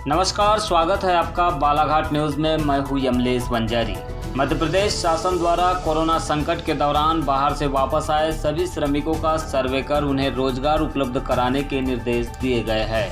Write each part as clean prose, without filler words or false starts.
नमस्कार, स्वागत है आपका बालाघाट न्यूज़ में। मैं हूं यमलेश वंजारी। मध्य प्रदेश शासन द्वारा कोरोना संकट के दौरान बाहर से वापस आए सभी श्रमिकों का सर्वे कर उन्हें रोजगार उपलब्ध कराने के निर्देश दिए गए हैं।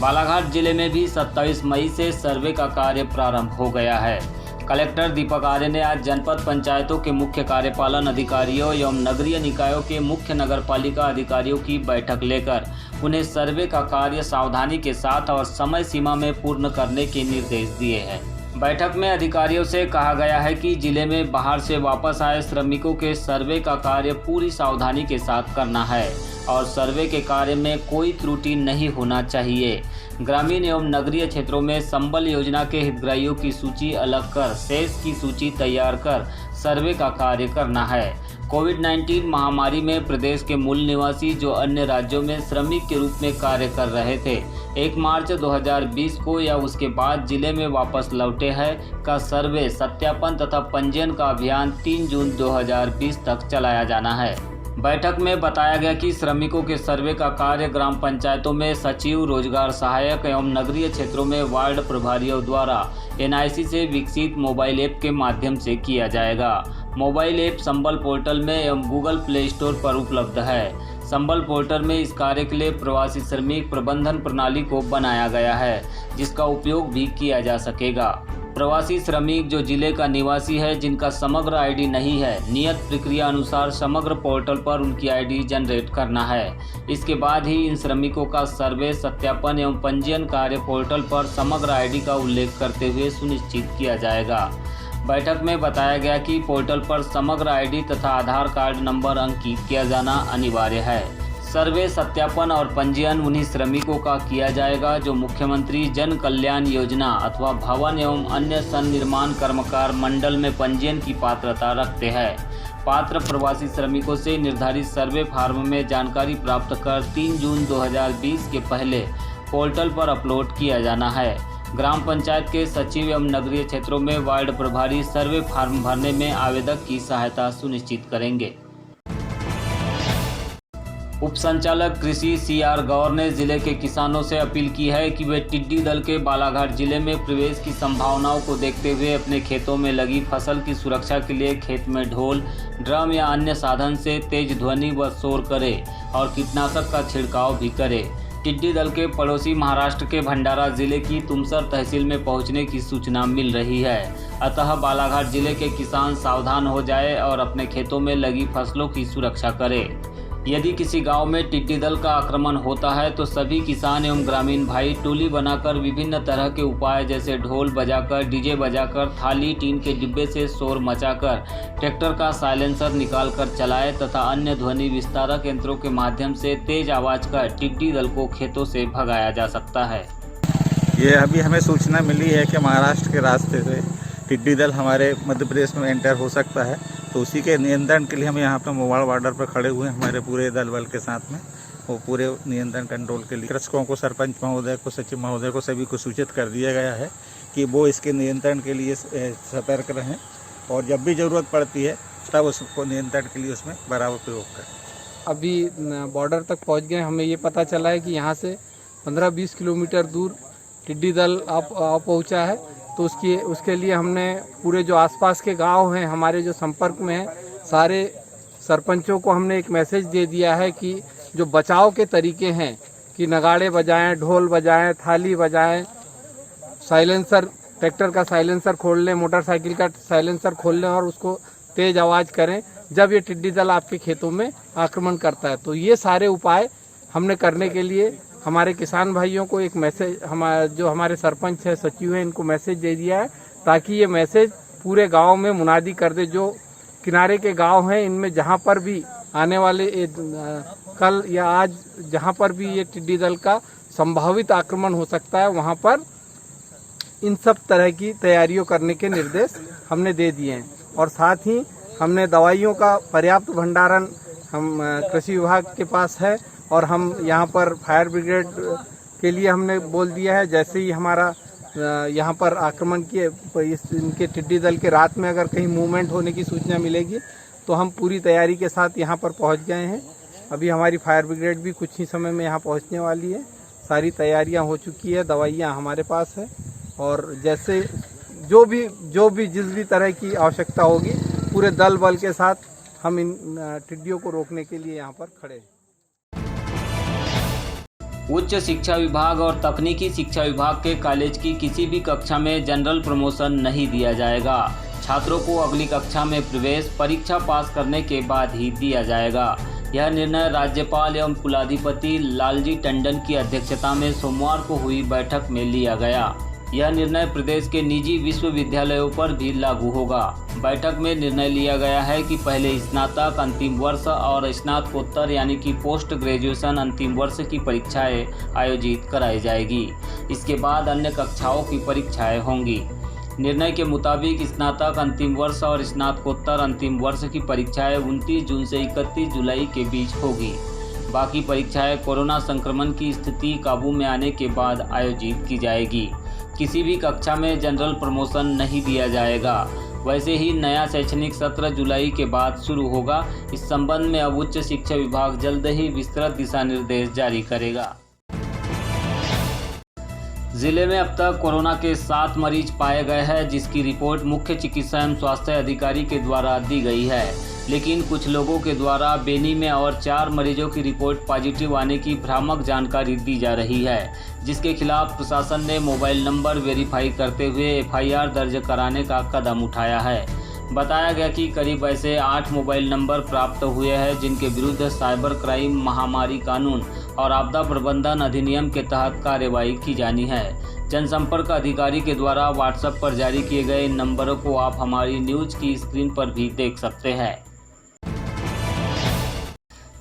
बालाघाट जिले में भी 27 मई से सर्वे का कार्य प्रारंभ हो गया है। कलेक्टर दीपक आर्य ने आज जनपद पंचायतों के मुख्य कार्यपालन अधिकारियों एवं नगरीय निकायों के मुख्य नगरपालिका अधिकारियों की बैठक लेकर उन्हें सर्वे का कार्य सावधानी के साथ और समय सीमा में पूर्ण करने के निर्देश दिए हैं। बैठक में अधिकारियों से कहा गया है कि जिले में बाहर से वापस आए श्रमिकों के सर्वे का कार्य पूरी सावधानी के साथ करना है और सर्वे के कार्य में कोई त्रुटि नहीं होना चाहिए। ग्रामीण एवं नगरीय क्षेत्रों में संबल योजना के हितग्राहियों की सूची अलग कर शेष की सूची तैयार कर सर्वे का कार्य करना है। कोविड-19 महामारी में प्रदेश के मूल निवासी जो अन्य राज्यों में श्रमिक के रूप में कार्य कर रहे थे 1 मार्च 2020 को या उसके बाद जिले में वापस लौटे हैं का सर्वे सत्यापन तथा पंजीयन का अभियान 3 जून 2020 तक चलाया जाना है। बैठक में बताया गया कि श्रमिकों के सर्वे का कार्य ग्राम पंचायतों में सचिव, रोजगार सहायक एवं नगरीय क्षेत्रों में वार्ड प्रभारियों द्वारा NIC से विकसित मोबाइल ऐप के माध्यम से किया जाएगा। मोबाइल ऐप संबल पोर्टल में एवं गूगल प्ले स्टोर पर उपलब्ध है। संबल पोर्टल में इस कार्य के लिए प्रवासी श्रमिक प्रबंधन प्रणाली को बनाया गया है, जिसका उपयोग भी किया जा सकेगा। प्रवासी श्रमिक जो जिले का निवासी है, जिनका समग्र ID नहीं है, नियत प्रक्रिया अनुसार समग्र पोर्टल पर उनकी ID जनरेट करना है। इसके बाद ही इन श्रमिकों का सर्वे, सत्यापन एवं पंजीयन कार्य पोर्टल पर समग्र ID का उल्लेख करते हुए सुनिश्चित किया जाएगा। बैठक में बताया गया कि पोर्टल पर समग्र ID तथा आधार कार्ड नंबर अंकित किया जाना अनिवार्य है। सर्वे, सत्यापन और पंजीयन उन्हीं श्रमिकों का किया जाएगा जो मुख्यमंत्री जन कल्याण योजना अथवा भवन एवं अन्य सन्निर्माण कर्मकार मंडल में पंजीयन की पात्रता रखते हैं। पात्र प्रवासी श्रमिकों से निर्धारित सर्वे फार्म में जानकारी प्राप्त कर 3 जून 2020 के पहले पोर्टल पर अपलोड किया जाना है। ग्राम पंचायत के सचिव एवं नगरीय क्षेत्रों में वार्ड प्रभारी सर्वे फार्म भरने में आवेदक की सहायता सुनिश्चित करेंगे। उप संचालक कृषि CR गौर ने जिले के किसानों से अपील की है कि वे टिड्डी दल के बालाघाट जिले में प्रवेश की संभावनाओं को देखते हुए अपने खेतों में लगी फसल की सुरक्षा के लिए खेत में ढोल, ड्रम या अन्य साधन से तेज ध्वनि व शोर करें और कीटनाशक का छिड़काव भी करें। टिड्डी दल के पड़ोसी महाराष्ट्र के भंडारा जिले की तुमसर तहसील में पहुंचने की सूचना मिल रही है। अतः बालाघाट जिले के किसान सावधान हो जाए और अपने खेतों में लगी फसलों की सुरक्षा करें। यदि किसी गांव में टिड्डी दल का आक्रमण होता है तो सभी किसान एवं ग्रामीण भाई टोली बनाकर विभिन्न तरह के उपाय जैसे ढोल बजाकर, डीजे बजाकर, थाली, टीन के डिब्बे से शोर मचाकर, ट्रैक्टर का साइलेंसर निकालकर चलाए तथा अन्य ध्वनि विस्तारक यंत्रों के माध्यम से तेज आवाज कर टिड्डी दल को खेतों से भगाया जा सकता है। ये अभी हमें सूचना मिली है कि महाराष्ट्र के रास्ते से टिड्डी दल हमारे मध्य प्रदेश में एंटर हो सकता है, तो उसी के नियंत्रण के लिए हम यहाँ पर मोबाइल बॉर्डर पर खड़े हुए हैं हमारे पूरे दल बल के साथ में। वो पूरे नियंत्रण कंट्रोल के लिए कृषकों को, सरपंच महोदय को, सचिव महोदय को, सभी को सूचित कर दिया गया है कि वो इसके नियंत्रण के लिए सतर्क रहें और जब भी ज़रूरत पड़ती है तब उसको नियंत्रण के लिए उसमें बराबर प्रयोग करें। अभी बॉर्डर तक पहुँच गए, हमें ये पता चला है कि यहाँ से 15-20 किलोमीटर दूर टिड्डी दल आ पहुँचा है। तो उसके लिए हमने पूरे जो आसपास के गांव हैं हमारे जो संपर्क में हैं, सारे सरपंचों को हमने एक मैसेज दे दिया है कि जो बचाव के तरीके हैं कि नगाड़े बजाएं, ढोल बजाएं, थाली बजाएं, साइलेंसर, ट्रैक्टर का साइलेंसर खोल लें, मोटरसाइकिल का साइलेंसर खोल लें और उसको तेज आवाज़ करें जब ये टिड्डी दल आपके खेतों में आक्रमण करता है। तो ये सारे उपाय हमने करने के लिए हमारे किसान भाइयों को एक मैसेज, जो हमारे सरपंच है, सचिव हैं, इनको मैसेज दे दिया है ताकि ये मैसेज पूरे गांव में मुनादी कर दे। जो किनारे के गांव हैं इनमें जहां पर भी आने वाले कल या आज जहां पर भी ये टिड्डी दल का संभावित आक्रमण हो सकता है वहां पर इन सब तरह की तैयारियों करने के निर्देश हमने दे दिए हैं। और साथ ही हमने दवाइयों का पर्याप्त भंडारण हम कृषि विभाग के पास है और हम यहाँ पर फायर ब्रिगेड के लिए हमने बोल दिया है। जैसे ही हमारा यहाँ पर आक्रमण किए इनके टिड्डी दल के रात में अगर कहीं मूवमेंट होने की सूचना मिलेगी तो हम पूरी तैयारी के साथ यहाँ पर पहुँच गए हैं। अभी हमारी फायर ब्रिगेड भी कुछ ही समय में यहाँ पहुँचने वाली है। सारी तैयारियां हो चुकी है, दवाइयां हमारे पास है और जैसे जो भी जिस भी तरह की आवश्यकता होगी पूरे दल बल के साथ हम इन टिड्डियों को रोकने के लिए यहाँ पर खड़े हैं। उच्च शिक्षा विभाग और तकनीकी शिक्षा विभाग के कॉलेज की किसी भी कक्षा में जनरल प्रमोशन नहीं दिया जाएगा। छात्रों को अगली कक्षा में प्रवेश परीक्षा पास करने के बाद ही दिया जाएगा। यह निर्णय राज्यपाल एवं कुलाधिपति लालजी टंडन की अध्यक्षता में सोमवार को हुई बैठक में लिया गया। यह निर्णय प्रदेश के निजी विश्वविद्यालयों पर भी लागू होगा। बैठक में निर्णय लिया गया है कि पहले स्नातक अंतिम वर्ष और स्नातकोत्तर यानी कि पोस्ट ग्रेजुएशन अंतिम वर्ष की परीक्षाएं आयोजित कराई जाएगी। इसके बाद अन्य कक्षाओं की परीक्षाएं होंगी। निर्णय के मुताबिक स्नातक अंतिम वर्ष और स्नातकोत्तर अंतिम वर्ष की परीक्षाएं 29 जून से 31 जुलाई के बीच होगी। बाकी परीक्षाएं कोरोना संक्रमण की स्थिति काबू में आने के बाद आयोजित की जाएगी। किसी भी कक्षा में जनरल प्रमोशन नहीं दिया जाएगा। वैसे ही नया शैक्षणिक सत्र जुलाई के बाद शुरू होगा। इस संबंध में अब उच्च शिक्षा विभाग जल्द ही विस्तृत दिशा निर्देश जारी करेगा। जिले में अब तक कोरोना के 7 मरीज पाए गए हैं, जिसकी रिपोर्ट मुख्य चिकित्सा एवं स्वास्थ्य अधिकारी के द्वारा दी गई है। लेकिन कुछ लोगों के द्वारा बेनी में और 4 मरीजों की रिपोर्ट पॉजिटिव आने की भ्रामक जानकारी दी जा रही है, जिसके खिलाफ प्रशासन ने मोबाइल नंबर वेरीफाई करते हुए FIR दर्ज कराने का कदम उठाया है। बताया गया कि करीब ऐसे 8 मोबाइल नंबर प्राप्त हुए हैं जिनके विरुद्ध साइबर क्राइम महामारी कानून और आपदा प्रबंधन अधिनियम के तहत कार्रवाई की जानी है। जनसंपर्क अधिकारी के द्वारा व्हाट्सएप पर जारी किए गए इन नंबरों को आप हमारी न्यूज की स्क्रीन पर भी देख सकते हैं।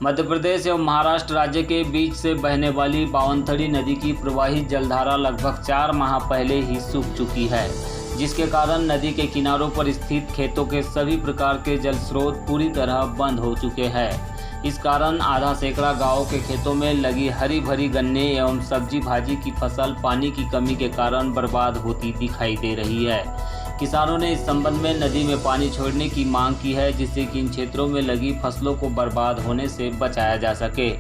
मध्य प्रदेश एवं महाराष्ट्र राज्य के बीच से बहने वाली बावनथड़ी नदी की प्रवाहित जलधारा लगभग 4 माह पहले ही सूख चुकी है, जिसके कारण नदी के किनारों पर स्थित खेतों के सभी प्रकार के जल स्रोत पूरी तरह बंद हो चुके हैं। इस कारण आधा सैकड़ा गांवों के खेतों में लगी हरी भरी गन्ने एवं सब्जी भाजी की फसल पानी की कमी के कारण बर्बाद होती दिखाई दे रही है। किसानों ने इस संबंध में नदी में पानी छोड़ने की मांग की है, जिससे कि इन क्षेत्रों में लगी फसलों को बर्बाद होने से बचाया जा सके।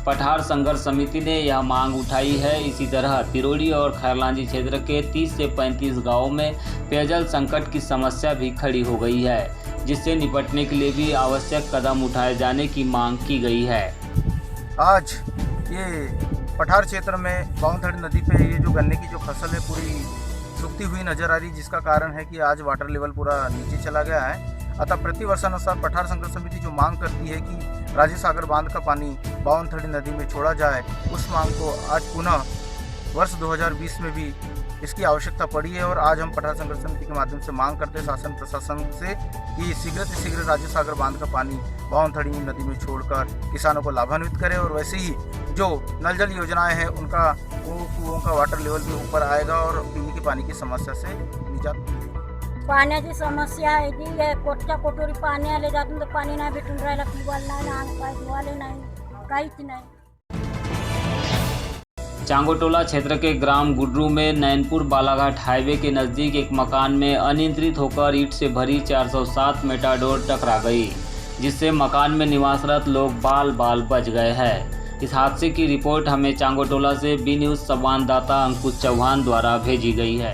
पठार संघर्ष समिति ने यह मांग उठाई है। इसी तरह तिरोड़ी और खैरलांजी क्षेत्र के 30 से 35 गांवों में पेयजल संकट की समस्या भी खड़ी हो गई है, जिससे निपटने के लिए भी आवश्यक कदम उठाए जाने की मांग की गई है। आज ये पठार क्षेत्र में बावनथड़ी नदी पे ये जो गन्ने की जो फसल है पूरी सूखती हुई नजर आ रही, जिसका कारण है कि आज वाटर लेवल पूरा नीचे चला गया है। अतः प्रतिवर्षानुसार पठार संघर्ष समिति जो मांग करती है कि राजे सागर बांध का पानी बावनथड़ी नदी में छोड़ा जाए, उस मांग को आज पुनः वर्ष 2020 में भी इसकी आवश्यकता पड़ी है। और आज हम पठार संघर्ष समिति के माध्यम से मांग करते हैं शासन प्रशासन से कि शीघ्र से शीघ्र राजे सागर बांध का पानी बावनथड़ी नदी में छोड़कर किसानों को लाभान्वित करे और वैसे ही जो नल जल योजनाएं हैं उनका कुओं का वाटर लेवल भी ऊपर आएगा और पीने के पानी की समस्या से निजात। पाण्याची समस्या आहे ती कोटच्या कोटोरी पाणी आले जातून तर पाणी नाही भेटून राहिलं, ट्यूबवेल नाही, अंग पाय धुवाले नाही, काहीच नाही। चांगोटोला क्षेत्र के ग्राम गुड्रू में नैनपुर बालाघाट हाईवे के नज़दीक एक मकान में अनियंत्रित होकर ईंट से भरी 407 मेटाडोर टकरा गई, जिससे मकान में निवासरत लोग बाल बाल बच गए हैं। इस हादसे की रिपोर्ट हमें चांगोटोला से बी न्यूज़ संवाददाता अंकुश चौहान द्वारा भेजी गई है।